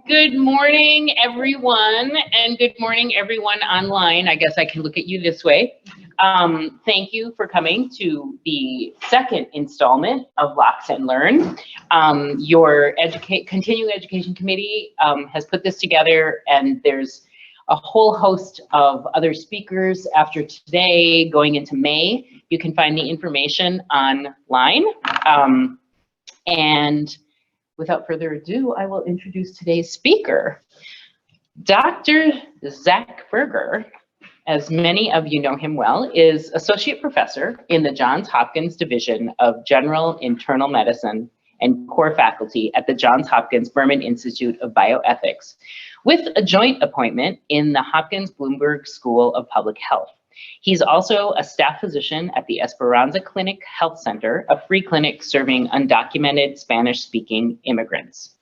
Good morning, everyone, and good morning, everyone online. I guess I can look at you this way. Thank you for coming to the second installment of Lox and Learn. Your Continuing Education Committee has put this together, and there's a whole host of other speakers after today going into May. You can find the information online. And without further ado, I will introduce today's speaker. Dr. Zackary Berger, as many of you know him well, is Associate Professor in the Johns Hopkins Division of General Internal Medicine and core faculty at the Johns Hopkins Berman Institute of Bioethics, with a joint appointment in the Hopkins Bloomberg School of Public Health. He's also a staff physician at the Esperanza Clinic Health Center, a free clinic serving undocumented Spanish-speaking immigrants.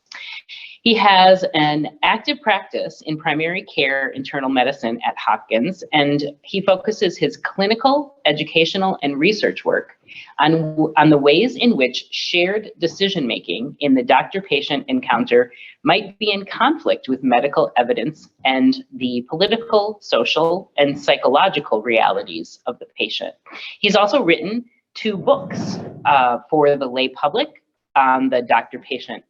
He has an active practice in primary care internal medicine at Hopkins, and he focuses his clinical, educational, and research work on the ways in which shared decision-making in the doctor-patient encounter might be in conflict with medical evidence and the political, social, and psychological realities of the patient. He's also written 2 books for the lay public on the doctor-patient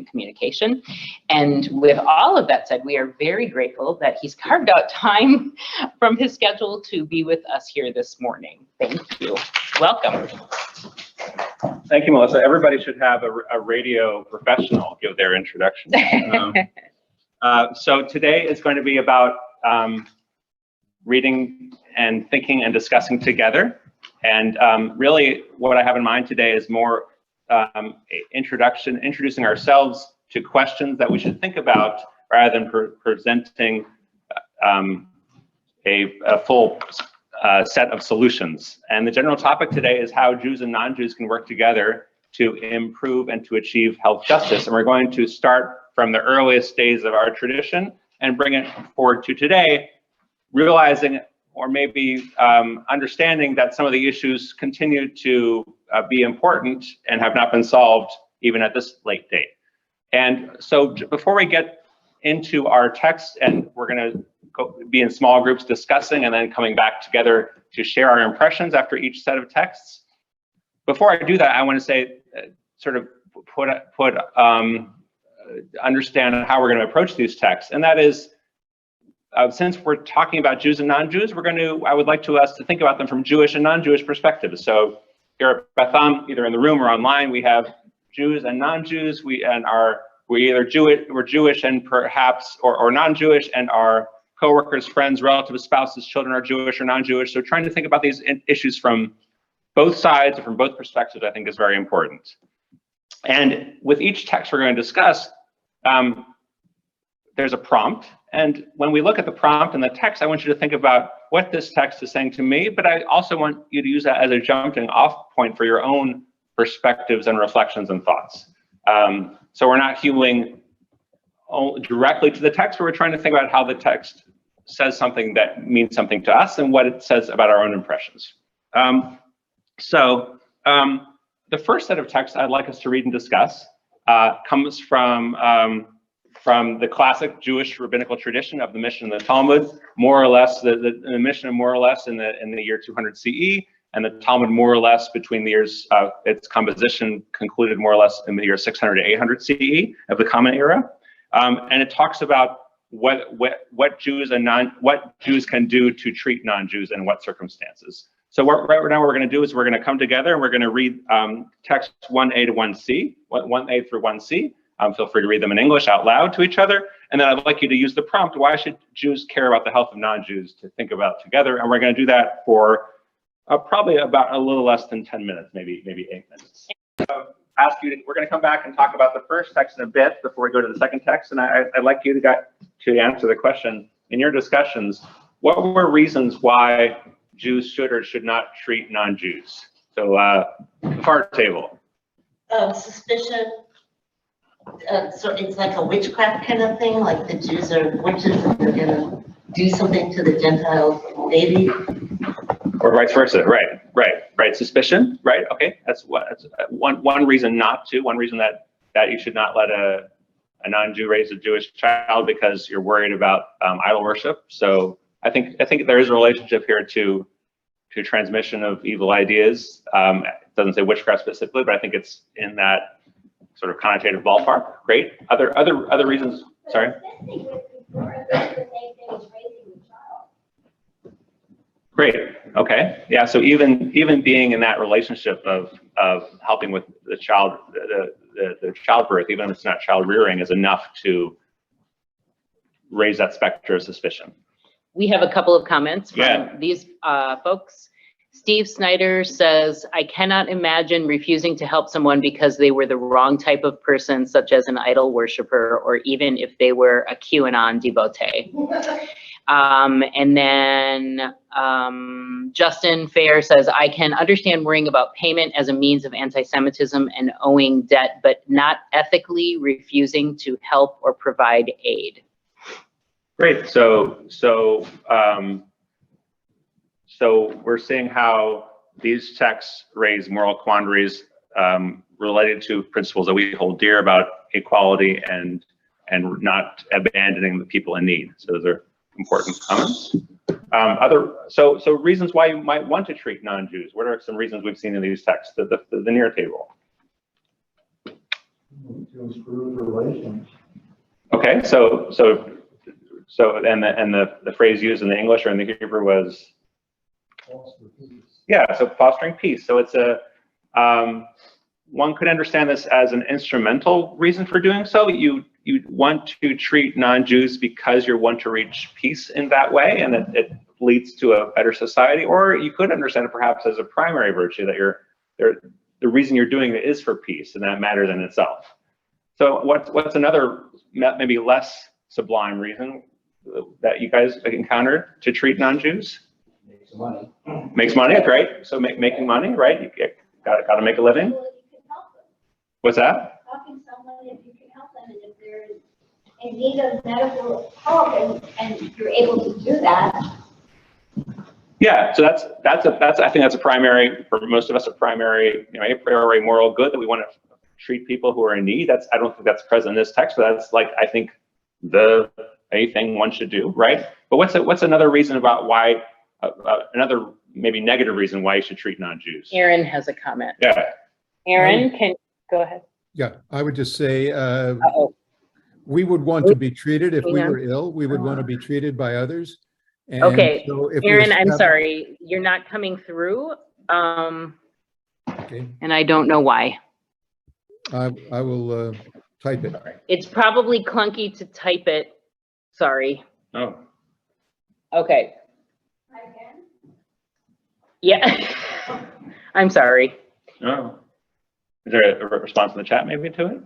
communication. And with all of that said, we are very grateful that he's carved out time from his schedule to be with us here this morning. Thank you. Welcome. Thank you, Melissa. Everybody should have a radio professional give their introduction. So today is going to be about reading and thinking and discussing together. And really what I have in mind today is more introducing ourselves to questions that we should think about rather than presenting a full set of solutions. And the general topic today is how Jews and non-Jews can work together to improve and to achieve health justice. And we're going to start from the earliest days of our tradition and bring it forward to today, realizing or maybe understanding that some of the issues continue to be important and have not been solved even at this late date. And so before we get into our text, and we're going to be in small groups discussing and then coming back together to share our impressions after each set of texts. Before I do that, I want to say, sort of understand how we're going to approach these texts, and that is, since we're talking about Jews and non-Jews, I would like us to think about them from Jewish and non-Jewish perspectives. So here at Beth Am, either in the room or online, we have Jews and non-Jews. We're either Jewish and perhaps, or non-Jewish, and our coworkers, friends, relatives, spouses, children are Jewish or non-Jewish. So trying to think about these issues from both sides or from both perspectives, I think, is very important. And with each text we're going to discuss, there's a prompt. And when we look at the prompt and the text, I want you to think about what this text is saying to me, but I also want you to use that as a jumping off point for your own perspectives and reflections and thoughts. So we're not hewing directly to the text, but we're trying to think about how the text says something that means something to us and what it says about our own impressions. So the first set of texts I'd like us to read and discuss comes from the classic Jewish rabbinical tradition of the Mishnah and the Talmud, more or less, the Mishnah more or less in the year 200 CE, and the Talmud more or less between the years, its composition concluded more or less in the year 600 to 800 CE of the Common Era. And it talks about what Jews can do to treat non-Jews and what circumstances. So right now what we're going to do is we're going to come together and we're going to read text 1A to 1C, 1A through 1C. Feel free to read them in English out loud to each other. And then I'd like you to use the prompt, why should Jews care about the health of non-Jews, to think about together. And we're going to do that for probably about a little less than 10 minutes, maybe 8 minutes. We're going to come back and talk about the first text in a bit before we go to the second text. And I'd like you to answer the question in your discussions, what were reasons why Jews should or should not treat non-Jews? So card table. Suspicion. So it's like a witchcraft kind of thing, like the Jews are witches and they're gonna do something to the Gentile baby. Or vice versa, right. Suspicion, right? Okay, that's one reason not to. One reason that you should not let a a non-Jew raised a Jewish child because you're worried about idol worship. So I think there is a relationship here to transmission of evil ideas. It doesn't say witchcraft specifically, but I think it's in that sort of connotative ballpark. Great. Other reasons. Sorry. Great. Okay. Yeah. So even being in that relationship of helping with the child, the childbirth, even if it's not child rearing, is enough to raise that specter of suspicion. We have a couple of comments from these folks. Steve Snyder says, I cannot imagine refusing to help someone because they were the wrong type of person, such as an idol worshiper, or even if they were a QAnon devotee. And then Justin Fair says, I can understand worrying about payment as a means of anti-Semitism and owing debt, but not ethically refusing to help or provide aid. Great. So we're seeing how these texts raise moral quandaries related to principles that we hold dear about equality and not abandoning the people in need. So those are important comments. So reasons why you might want to treat non-Jews. What are some reasons we've seen in these texts? The near table. To improve relations. Okay. So and the phrase used in the English or in the Hebrew was. Yeah, so fostering peace. So it's one could understand this as an instrumental reason for doing so. You want to treat non-Jews because you want to reach peace in that way, and it leads to a better society. Or you could understand it perhaps as a primary virtue, that the reason you're doing it is for peace, and that matters in itself. So what's another maybe less sublime reason that you guys encountered to treat non-Jews? Makes money. Makes money, right? So making money, right? You got to make a living. Well, if you can help them. What's that? Helping someone if you can help them, and if they're in need of medical help, and you're able to do that. Yeah, so that's I think that's a primary, for most of us, a primary, a priori moral good that we want to treat people who are in need. I don't think that's present in this text, but that's I think a thing one should do, right? But what's another reason about why? Another maybe negative reason why you should treat non-Jews. Aaron has a comment. Yeah. Aaron, can go ahead. Yeah, I would just say we would want to be treated if we were ill. We would want to be treated by others. And Okay, so if Aaron, I'm sorry, you're not coming through. Okay. And I don't know why. I will type it. It's probably clunky to type it. Sorry. Oh. Okay. Yeah. I'm sorry. Oh. Is there a response in the chat maybe to it?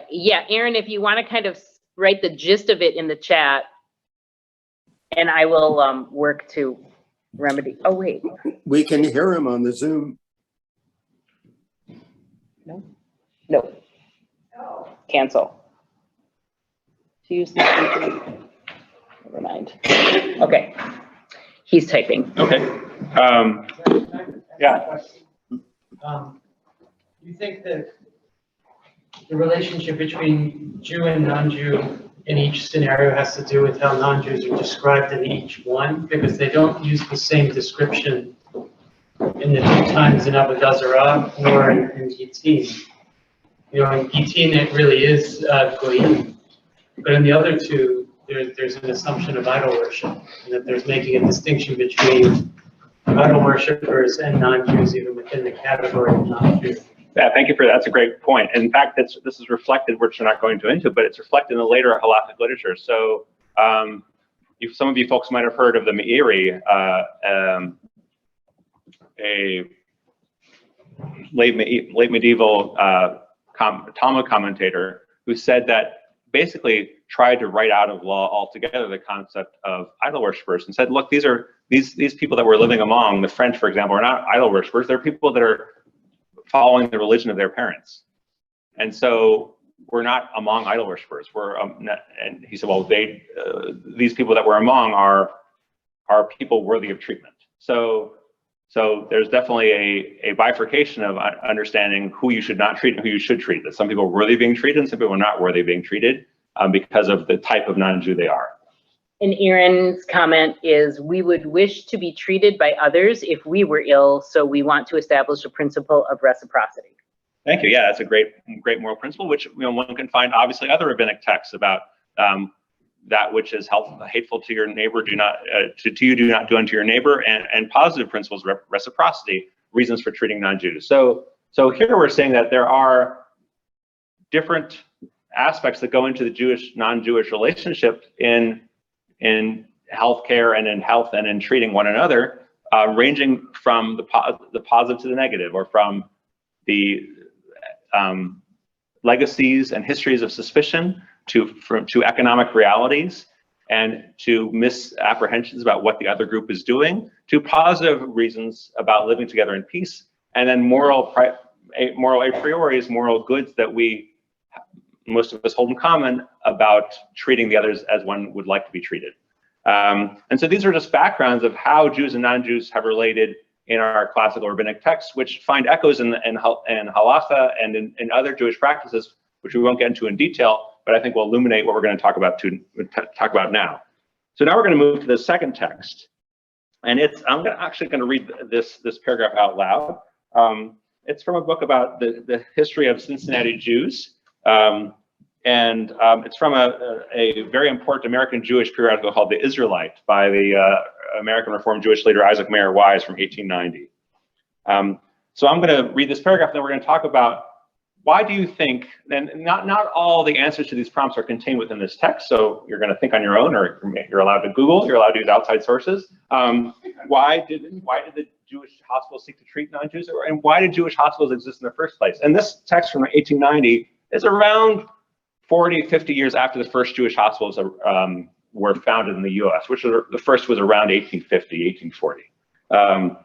Yeah, Aaron, if you want to kind of write the gist of it in the chat, and I will work to remedy. Oh, wait. We can hear him on the Zoom. No. Cancel. To use the speaker. Never mind. Okay. He's typing. Okay. Yeah. You think that the relationship between Jew and non-Jew in each scenario has to do with how non-Jews are described in each one, because they don't use the same description in the two times in Avodah Zarah or in Gittin. In Gittin it really is goyim, but in the other two there's an assumption of idol worship, and that there's making a distinction between idol worshippers and non-Jews even within the category of non-Jew. Yeah, thank you for that. That's a great point. In fact, this is reflected, which we're not going into, but it's reflected in the later halachic literature. So some of you folks might have heard of the Meiri, a late medieval Talmud commentator who said that basically tried to write out of law altogether the concept of idol worshippers, and said, look, these people that we're living among, the French, for example, are not idol worshippers. They're people that are following the religion of their parents. And so we're not among idol worshippers. And he said, well, these people that we're among are people worthy of treatment. So So there's definitely a bifurcation of understanding who you should not treat and who you should treat. That some people are worthy of being treated and some people are not worthy of being treated because of the type of non-Jew they are. And Aaron's comment is, we would wish to be treated by others if we were ill, so we want to establish a principle of reciprocity. Thank you. Yeah, that's a great moral principle, which one can find obviously other rabbinic texts about that which is hateful to your neighbor, do not do unto your neighbor, and positive principles, reciprocity, reasons for treating non-Jews. So here we're saying that there are different aspects that go into the Jewish non-Jewish relationship in healthcare and in health and in treating one another, ranging from the positive to the negative, or from the legacies and histories of suspicion to economic realities and to misapprehensions about what the other group is doing, to positive reasons about living together in peace, and then moral a priori, moral goods that most of us hold in common about treating the others as one would like to be treated. And so these are just backgrounds of how Jews and non-Jews have related in our classical rabbinic texts, which find echoes in halacha and in other Jewish practices, which we won't get into in detail, but I think will illuminate what we're going to talk about now. So now we're going to move to the second text, and I'm actually going to read this paragraph out loud. It's from a book about the history of Cincinnati Jews, and it's from a very important American Jewish periodical called The Israelite by the American Reformed Jewish leader Isaac Mayer Wise from 1890. So I'm going to read this paragraph, and then we're going to talk about why do you think, and not all the answers to these prompts are contained within this text, so you're going to think on your own, or you're allowed to Google, you're allowed to use outside sources. Why did the Jewish hospitals seek to treat non-Jews, and why did Jewish hospitals exist in the first place? And this text from 1890 is around 40, 50 years after the first Jewish hospitals were founded in the US, which the first was around 1850, 1840.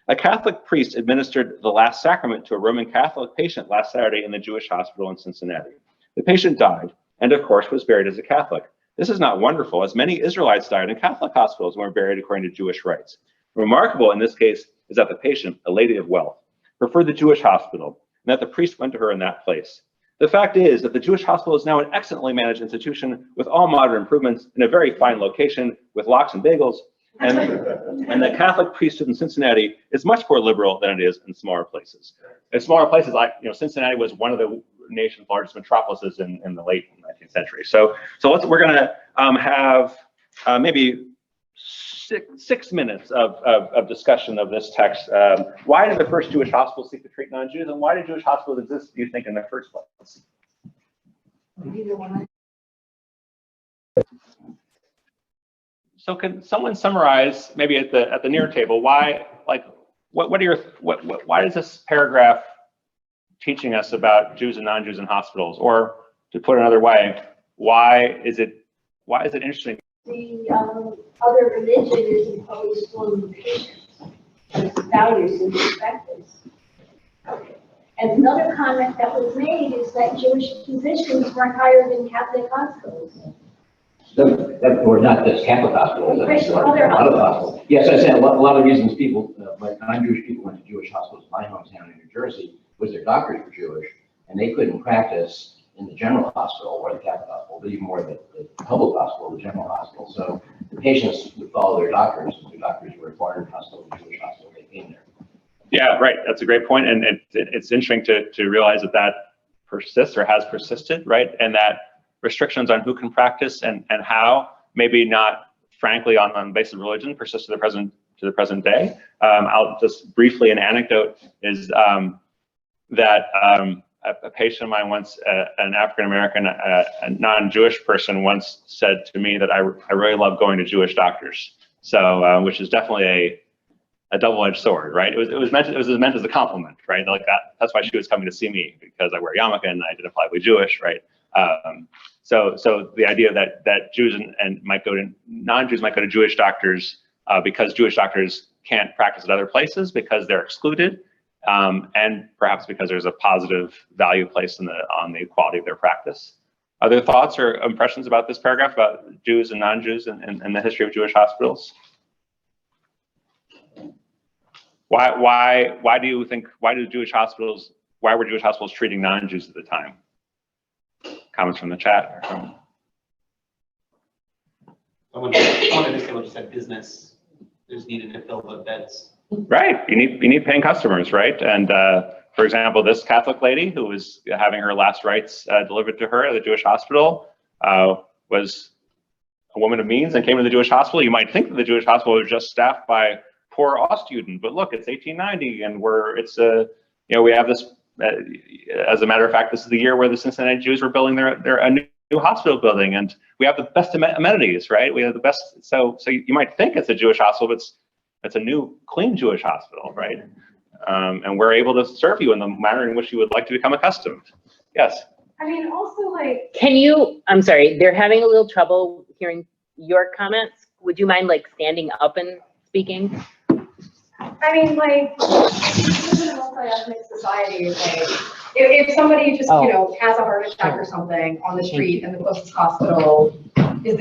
A Catholic priest administered the last sacrament to a Roman Catholic patient last Saturday in the Jewish hospital in Cincinnati. The patient died, and of course was buried as a Catholic. This is not wonderful, as many Israelites died in Catholic hospitals and were buried according to Jewish rites. Remarkable in this case is that the patient, a lady of wealth, preferred the Jewish hospital, and that the priest went to her in that place. The fact is that the Jewish hospital is now an excellently managed institution with all modern improvements in a very fine location with lox and bagels, and the Catholic priesthood in Cincinnati is much more liberal than it is in smaller places. In smaller places, like Cincinnati was one of the nation's largest metropolises in the late 19th century. So we're going to have maybe six minutes of discussion of this text. Why did the first Jewish hospitals seek to treat non-Jews, and why did Jewish hospitals exist, do you think, in the first place? So can someone summarize, maybe at the near table, why, like, why is this paragraph teaching us about Jews and non-Jews in hospitals? Or to put it another way, why is it interesting? The other religion is imposed on the patients, its values and perspectives. And another comment that was made is that Jewish physicians weren't hired in Catholic hospitals. Or not just Catholic hospitals, Christian, a lot of hospitals. Yes, I said a lot of reasons people, like non-Jewish people, went to Jewish hospitals. My hometown in New Jersey was their doctors were Jewish, and they couldn't practice in the general hospital or the Catholic hospital, but even more the public hospital, the general hospital. So the patients would follow their doctors, and their doctors were required in hospital, the Jewish hospital, they came there. Yeah, right. That's a great point, and it's interesting to realize that persists or has persisted, right? And that restrictions on who can practice and how, maybe not frankly on the basis of religion, persist to the present day. I'll just briefly, an anecdote is that a patient of mine once, an African-American, a non-Jewish person once said to me that I really love going to Jewish doctors. So, which is definitely a double-edged sword, right? It was meant as a compliment, right? Like that's why she was coming to see me, because I wear yarmulke and I identify with Jewish, right? So the idea that Jews and non-Jews might go to Jewish doctors because Jewish doctors can't practice at other places because they're excluded, and perhaps because there's a positive value placed on the quality of their practice. Other thoughts or impressions about this paragraph about Jews and non-Jews and the history of Jewish hospitals? Why do you think, why were Jewish hospitals treating non-Jews at the time? Comments from the chat? Someone initially just said business is needed to fill the beds. Right, you need paying customers, right? And for example, this Catholic lady who was having her last rites delivered to her at the Jewish hospital was a woman of means and came to the Jewish hospital. You might think that the Jewish hospital was just staffed by poor Ostjuden, but look, it's 1890, and we have this. As a matter of fact, this is the year where the Cincinnati Jews were building a new hospital building, and we have the best amenities, right? We have the best. So you might think it's a Jewish hospital, but it's a new, clean Jewish hospital, right? And we're able to serve you in the manner in which you would like to become accustomed. Yes. I mean, also like. I'm sorry, they're having a little trouble hearing your comments. Would you mind like standing up and speaking? I mean, like, this is a multi-ethnic society, like, if somebody just, has a heart attack or something on the street and the closest hospital is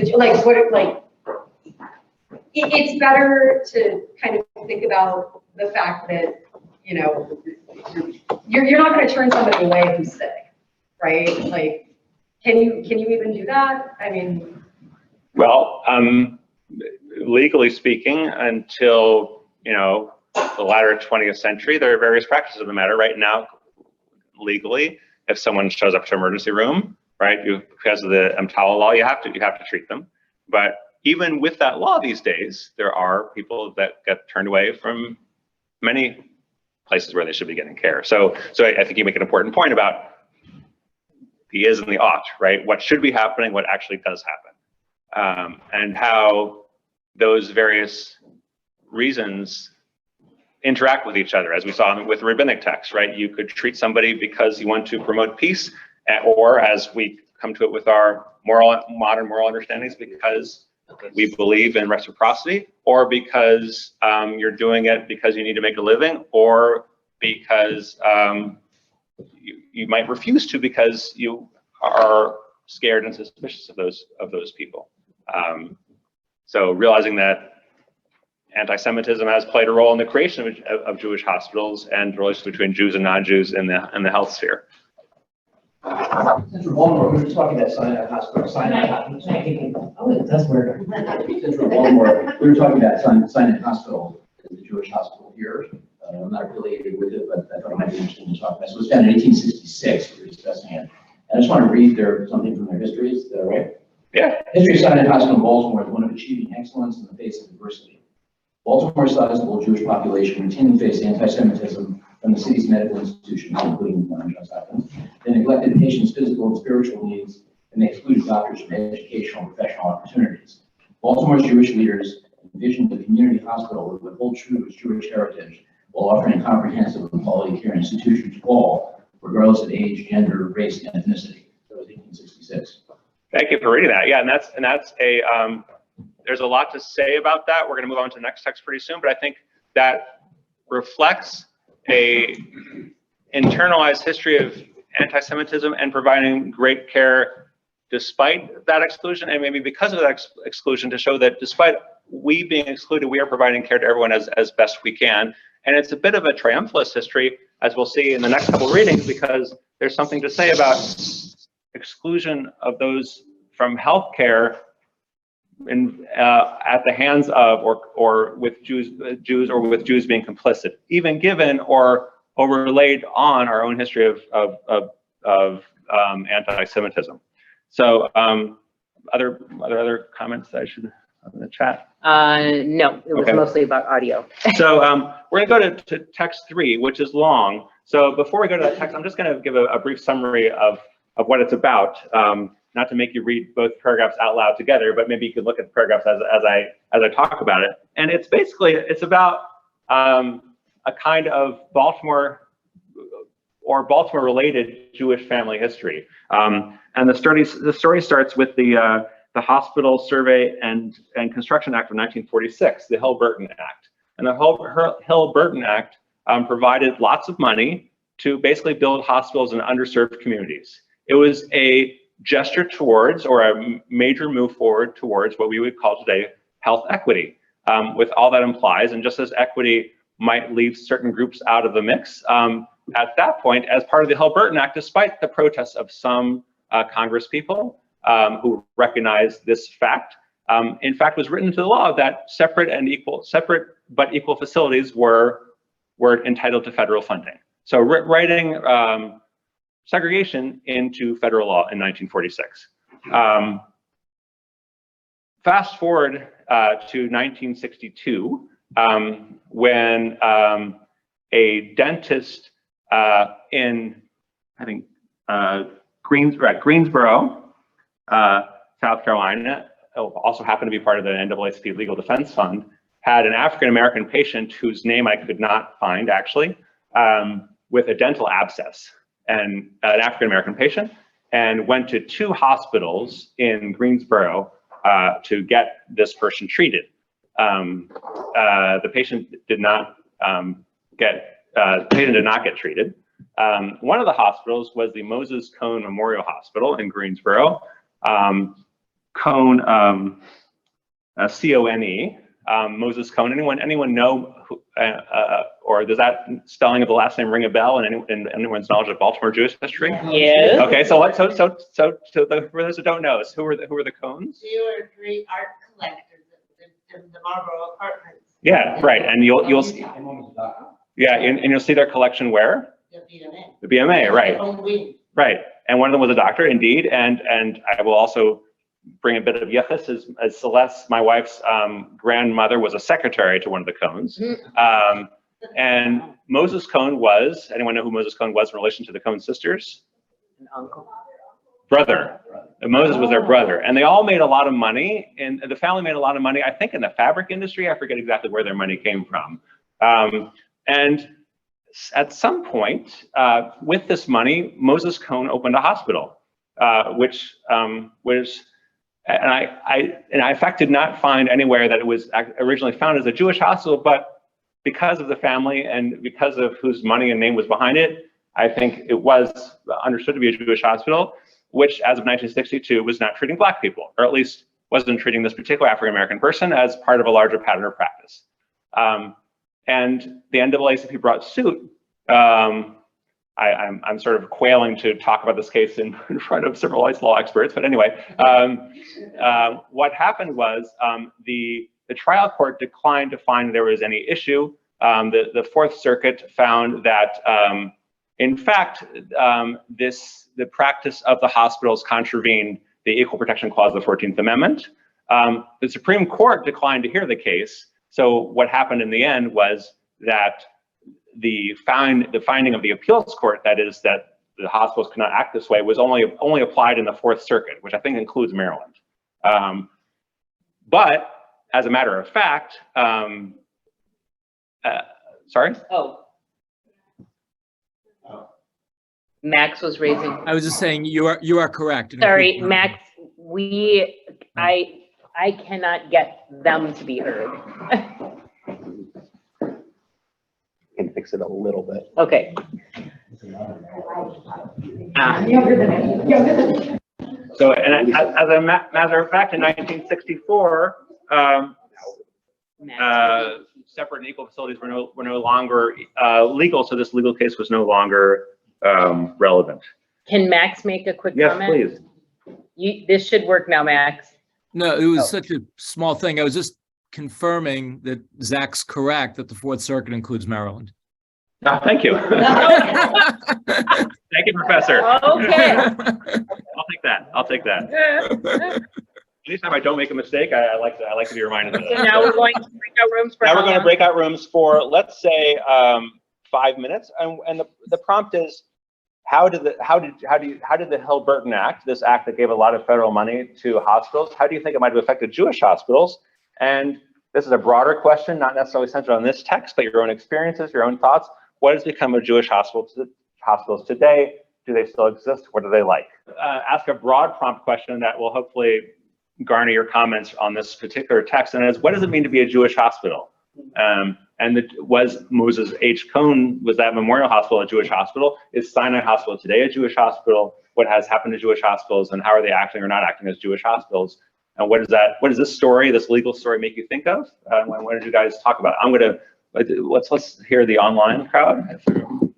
it's better to kind of think about the fact that, you're not going to turn somebody away who's sick, right? Like, can you even do that? I mean. Well, legally speaking, until, the latter 20th century, there are various practices of the matter. Right now, legally, if someone shows up to emergency room, right, because of the EMTALA law, you have to treat them. But even with that law these days, there are people that get turned away from many places where they should be getting care. So I think you make an important point about the is and the ought, right? What should be happening, what actually does happen, and how those various reasons interact with each other, as we saw with rabbinic texts, right? You could treat somebody because you want to promote peace, or as we come to it with our modern moral understandings, because we believe in reciprocity, or because you're doing it because you need to make a living, or because you might refuse to because you are scared and suspicious of those people. So realizing that anti-Semitism has played a role in the creation of Jewish hospitals and the relations between Jews and non-Jews in the health sphere. Since we're Baltimore, we were talking about Sinai Hospital. Oh, it does work. Since we're Baltimore, we were talking about Sinai Hospital, the Jewish hospital here. I'm not affiliated with it, but I thought it might be interesting to talk about. So it was founded in 1866. We were discussing it. And I just want to read something from their history. Is that right? Yeah. History of Sinai Hospital in Baltimore is one of achieving excellence in the face of adversity. Baltimore's sizable Jewish population routinely faced anti-Semitism from the city's medical institutions, including Johns Hopkins. They neglected patients' physical and spiritual needs, and they excluded doctors from educational and professional opportunities. Baltimore's Jewish leaders envisioned a community hospital that would hold true to its Jewish heritage while offering a comprehensive and quality care institution to all, regardless of age, gender, race, and ethnicity. That was 1866. Thank you for reading that. Yeah, and that's a there's a lot to say about that. We're going to move on to the next text pretty soon, but I think that reflects a internalized history of anti-Semitism and providing great care despite that exclusion, and maybe because of that exclusion, to show that despite we being excluded, we are providing care to everyone as best we can. And it's a bit of a triumphalist history, as we'll see in the next couple readings, because there's something to say about exclusion of those from healthcare at the hands of or with Jews or with Jews being complicit, even given or overlaid on our own history of anti-Semitism. So other comments that I should in the chat? No, it was Okay. mostly about audio. So we're going to go to text 3, which is long. So before we go to that text, I'm just going to give a brief summary of what it's about. Not to make you read both paragraphs out loud together, but maybe you could look at the paragraphs as I talk about it. And it's about a kind of Baltimore or Baltimore-related Jewish family history. And the story starts with the Hospital Survey and Construction Act of 1946, the Hill-Burton Act. And the Hill-Burton Act provided lots of money to basically build hospitals in underserved communities. It was a gesture towards, or a major move forward towards, what we would call today health equity, with all that implies. And just as equity might leave certain groups out of the mix. At that point, as part of the Hill-Burton Act, despite the protests of some Congress people who recognized this fact, in fact, was written into the law that separate but equal facilities were entitled to federal funding. So writing segregation into federal law in 1946. Fast forward to 1962, when a dentist in, I think, Greensboro, South Carolina, also happened to be part of the NAACP Legal Defense Fund, had an African-American patient whose name I could not find, actually, with a dental abscess, and an African-American patient, and went to 2 hospitals in Greensboro to get this person treated. The patient did not get treated. One of the hospitals was the Moses Cone Memorial Hospital in Greensboro. Cone, C-O-N-E, Moses Cone. Anyone know who, or does that spelling of the last name ring a bell in anyone's knowledge of Baltimore Jewish history? Yes. Okay, so for those who don't know, who were the Cones? They were great art collectors in the Marlborough Apartments. Yeah, right, and you'll yeah, and you'll see their collection where? The BMA. The BMA, right. Oh, wait. Right, and one of them was a doctor, indeed, and I will also bring a bit of yuchas, as Celeste, my wife's grandmother, was a secretary to one of the Cones. And Moses Cone was, anyone know who Moses Cone was in relation to the Cone sisters? An uncle. Brother. And Moses was their brother. And they all made a lot of money, and the family made a lot of money, I think, in the fabric industry. I forget exactly where their money came from. And at some point, with this money, Moses Cone opened a hospital, which was, and I in fact did not find anywhere that it was originally founded as a Jewish hospital, but because of the family and because of whose money and name was behind it, I think it was understood to be a Jewish hospital, which as of 1962 was not treating Black people, or at least wasn't treating this particular African-American person as part of a larger pattern or practice. And the NAACP brought suit. I'm sort of quailing to talk about this case in front of civil rights law experts, but anyway, what happened was the trial court declined to find there was any issue. The Fourth Circuit found that, in fact, the practice of the hospitals contravened the Equal Protection Clause of the 14th Amendment. The Supreme Court declined to hear the case. So what happened in the end was that the finding of the appeals court, that is, that the hospitals could not act this way, was only applied in the Fourth Circuit, which I think includes Maryland. But as a matter of fact, sorry? Oh. Max was raising. I was just saying you are correct. Sorry, Max. I cannot get them to be heard. Can fix it a little bit. Okay. So, and as a matter of fact, in 1964, separate and equal facilities were no longer legal, so this legal case was no longer relevant. Can Max make a quick comment? Yes, please. This should work now, Max. No, it was such a small thing. I was just confirming that Zach's correct that the Fourth Circuit includes Maryland. Thank you. Thank you, Professor. Okay. I'll take that. Anytime I don't make a mistake, I like to be reminded of that. So now we're going to break out rooms for. Now we're going to break out rooms for, let's say, 5 minutes, and the prompt is, how did the Hill-Burton Act, this act that gave a lot of federal money to hospitals, how do you think it might have affected Jewish hospitals? And this is a broader question, not necessarily centered on this text, but your own experiences, your own thoughts. What has become of Jewish hospitals today? Do they still exist? What are they like? Ask a broad prompt question that will hopefully garner your comments on this particular text, and is, what does it mean to be a Jewish hospital? Was Moses H. Cone, was that Memorial Hospital a Jewish hospital? Is Sinai Hospital today a Jewish hospital? What has happened to Jewish hospitals, and how are they acting or not acting as Jewish hospitals? And what does this story, this legal story, make you think of? What did you guys talk about? I'm going to let's hear the online crowd.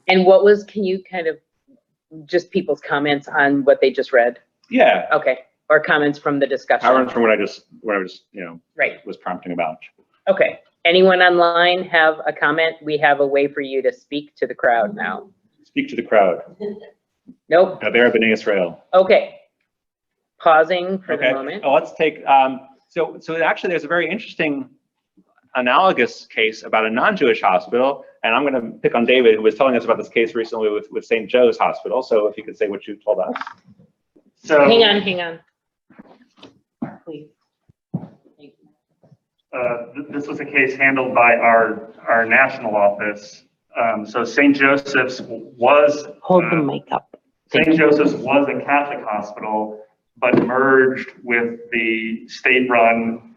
And what was, can you kind of, just people's comments on what they just read? Yeah. Okay, or comments from the discussion? I learned from what I was, Right. was prompting about. Okay, anyone online have a comment? We have a way for you to speak to the crowd now. Speak to the crowd. Nope. Haber b'nai Israel. Okay. Pausing for the Okay. moment. Oh, let's take, so actually there's a very interesting analogous case about a non-Jewish hospital, and I'm going to pick on David, who was telling us about this case recently with St. Joe's Hospital. So if you could say what you told us. So Hang on. Please. this was a case handled by our national office. So St. Joseph's was Hold the mic up. St. Joseph's was a Catholic hospital, but merged with the state-run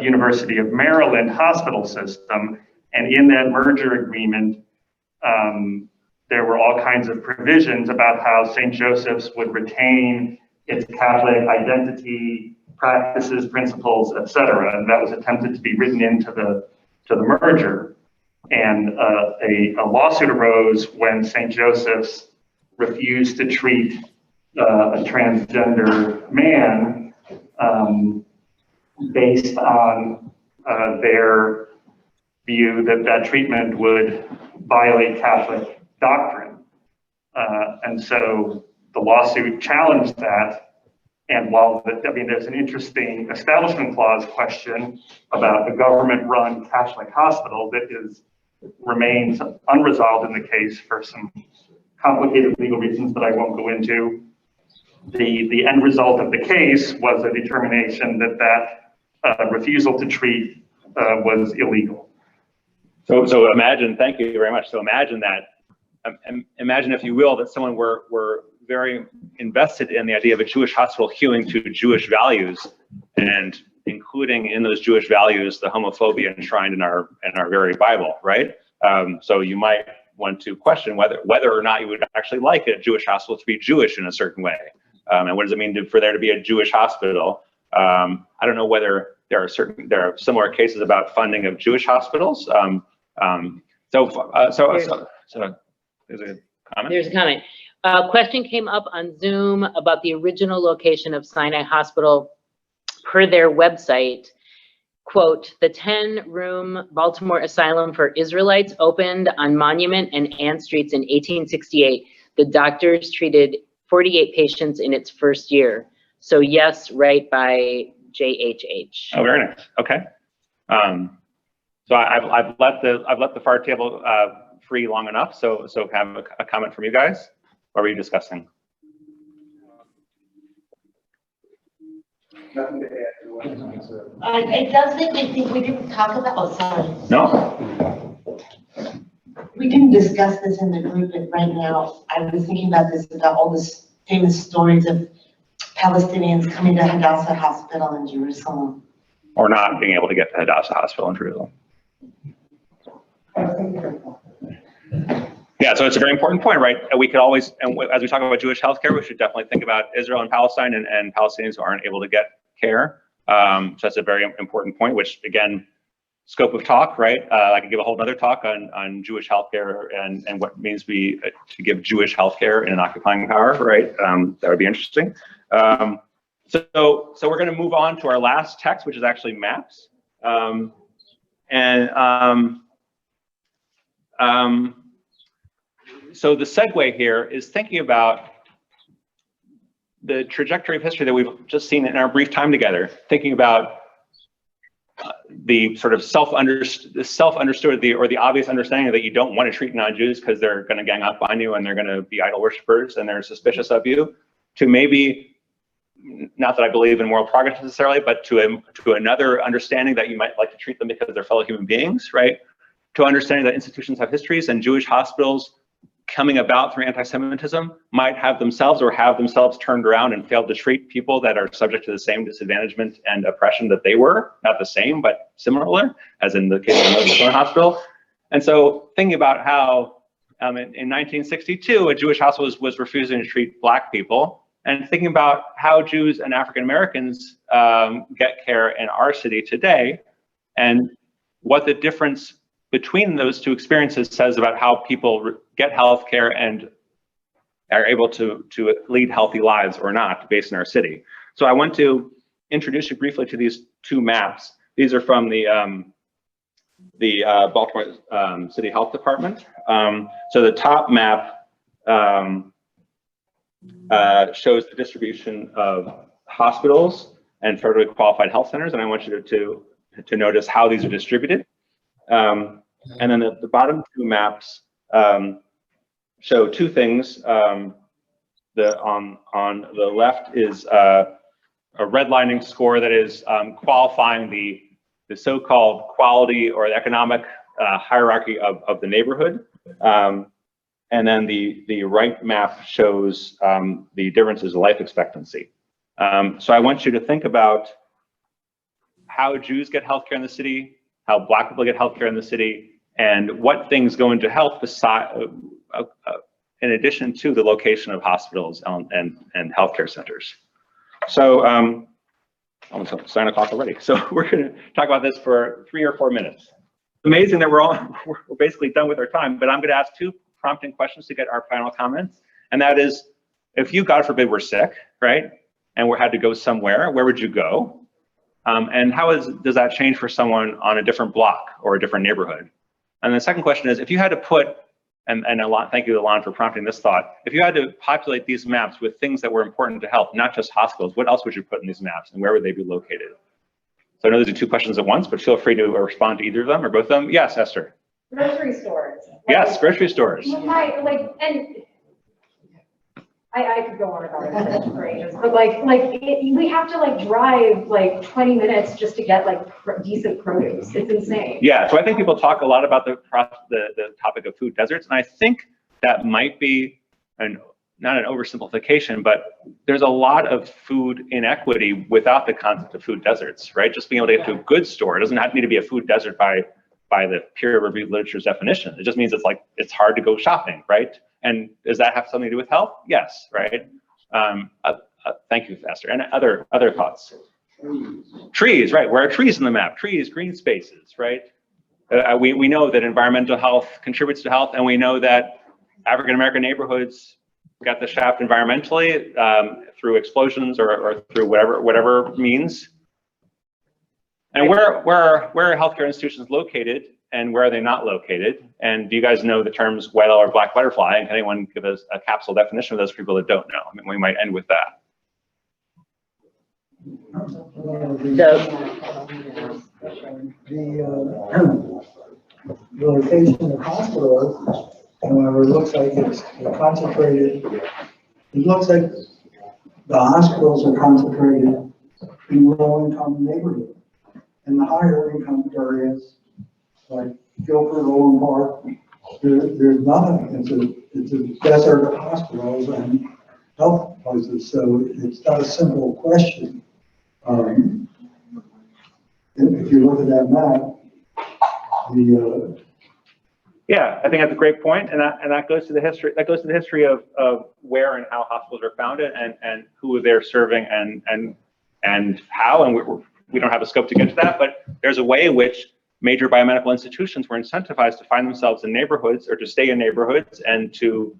University of Maryland hospital system. And in that merger agreement, there were all kinds of provisions about how St. Joseph's would retain its Catholic identity, practices, principles, et cetera. And that was attempted to be written into the merger. And a lawsuit arose when St. Joseph's refused to treat a transgender man based on their view that that treatment would violate Catholic doctrine. And so the lawsuit challenged that. And while, there's an interesting Establishment Clause question about the government-run Catholic hospital that remains unresolved in the case for some complicated legal reasons that I won't go into. The end result of the case was a determination that refusal to treat was illegal. So imagine, thank you very much. So imagine that, imagine if you will, that someone were very invested in the idea of a Jewish hospital hewing to Jewish values, and including in those Jewish values the homophobia enshrined in our very Bible, right? So you might want to question whether or not you would actually like a Jewish hospital to be Jewish in a certain way, and what does it mean for there to be a Jewish hospital? I don't know whether there are similar cases about funding of Jewish hospitals. So there's a comment. There's a comment. A question came up on Zoom about the original location of Sinai Hospital. Per their website, quote, the 10-room Baltimore Asylum for Israelites opened on Monument and Ann Streets in 1868. The doctors treated 48 patients in its first year. So yes, right by JHH. Oh, very nice. Okay. So I've let the far table free long enough. So have a comment from you guys. What were you discussing? Nothing to add to what you said. It does make me think we didn't talk about, oh, sorry. No? We didn't discuss this in the group, but right now I was thinking about this, about all this famous stories of Palestinians coming to Hadassah Hospital in Jerusalem. Or not being able to get to Hadassah Hospital in Jerusalem. Yeah, so it's a very important point, right? We could always, and as we talk about Jewish healthcare, we should definitely think about Israel and Palestine and Palestinians who aren't able to get care. So that's a very important point, which again, scope of talk, right? I could give a whole other talk on Jewish healthcare and what it means to give Jewish healthcare in an occupying power, right? That would be interesting. So we're going to move on to our last text, which is actually maps. So the segue here is thinking about the trajectory of history that we've just seen in our brief time together, thinking about the sort of self-understood or the obvious understanding that you don't want to treat non-Jews because they're going to gang up on you and they're going to be idol worshippers and they're suspicious of you, to maybe, not that I believe in moral progress necessarily, but to another understanding that you might like to treat them because they're fellow human beings, right? To understanding that institutions have histories and Jewish hospitals coming about through anti-Semitism might have themselves turned around and failed to treat people that are subject to the same disadvantagement and oppression that they were, not the same, but similar, as in the case of the Moses Hospital. And so thinking about how in 1962, a Jewish hospital was refusing to treat Black people, and thinking about how Jews and African Americans get care in our city today, and what the difference between those two experiences says about how people get healthcare and are able to lead healthy lives or not based in our city. So I want to introduce you briefly to these two maps. These are from the Baltimore City Health Department. So the top map shows the distribution of hospitals and federally qualified health centers, and I want you to notice how these are distributed. And then the bottom two maps show two things. On the left is a redlining score that is qualifying the so-called quality or the economic hierarchy of the neighborhood. And then the right map shows the differences in life expectancy. So I want you to think about how Jews get healthcare in the city, how Black people get healthcare in the city, and what things go into health in addition to the location of hospitals and healthcare centers. So almost 9 o'clock already. So we're going to talk about this for 3 or 4 minutes. It's amazing that we're basically done with our time, but I'm going to ask 2 prompting questions to get our final comments. And that is, if you, God forbid, were sick, right, and we had to go somewhere, where would you go? And how does that change for someone on a different block or a different neighborhood? And the second question is, if you had to put, and thank you, Alon, for prompting this thought, if you had to populate these maps with things that were important to health, not just hospitals, what else would you put in these maps and where would they be located? So I know those are 2 questions at once, but feel free to respond to either of them or both of them. Yes, Esther. Grocery stores. Yes, grocery stores. And I could go on about it for ages, but we have to drive 20 minutes just to get decent produce. It's insane. Yeah, so I think people talk a lot about the topic of food deserts, and I think that might be not an oversimplification, but there's a lot of food inequity without the concept of food deserts, right? Just being able to get to a good store, it doesn't need to be a food desert by the peer-reviewed literature's definition. It just means it's hard to go shopping, right? And does that have something to do with health? Yes, right? Thank you, Esther. And other thoughts? Trees, right? Where are trees in the map? Trees, green spaces, right? We know that environmental health contributes to health, and we know that African-American neighborhoods got the shaft environmentally through explosions or through whatever means. And where are healthcare institutions located, and where are they not located? And do you guys know the terms white owl or black butterfly? And can anyone give us a capsule definition of those people that don't know? I mean, we might end with that. The location of hospitals, however, looks like it's concentrated. It looks like the hospitals are concentrated in low-income neighborhoods. In the higher income areas, like Guilford, Owen Park, there's nothing. It's a desert of hospitals and health places, so it's not a simple question. If you look at that map, yeah, I think that's a great point, and that goes to the history. That goes to the history of where and how hospitals are founded and who they're serving and how. And we don't have a scope to get to that, but there's a way in which major biomedical institutions were incentivized to find themselves in neighborhoods or to stay in neighborhoods and to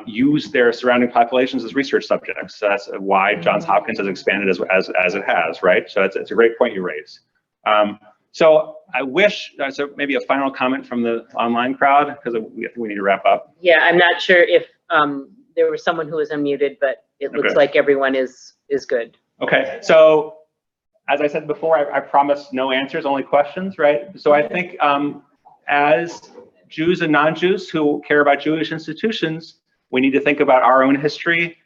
use their surrounding populations as research subjects. So that's why Johns Hopkins has expanded as it has, right? So it's a great point you raise. So I wish, so maybe a final comment from the online crowd, because I think we need to wrap up. Yeah, I'm not sure if there was someone who was unmuted, but it looks like everyone is good. Okay, so as I said before, I promised no answers, only questions, right? So I think as Jews and non-Jews who care about Jewish institutions, we need to think about our own history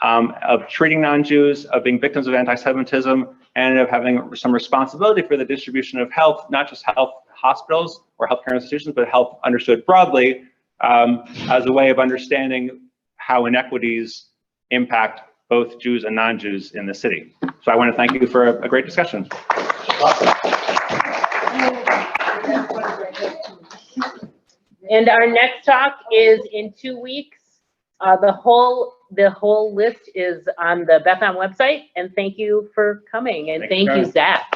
of treating non-Jews, of being victims of anti-Semitism, and of having some responsibility for the distribution of health, not just health hospitals or healthcare institutions, but health understood broadly as a way of understanding how inequities impact both Jews and non-Jews in the city. So I want to thank you for a great discussion. And our next talk is in 2 weeks. The whole list is on the Beth Am website. And thank you for coming. And thank you, Zach.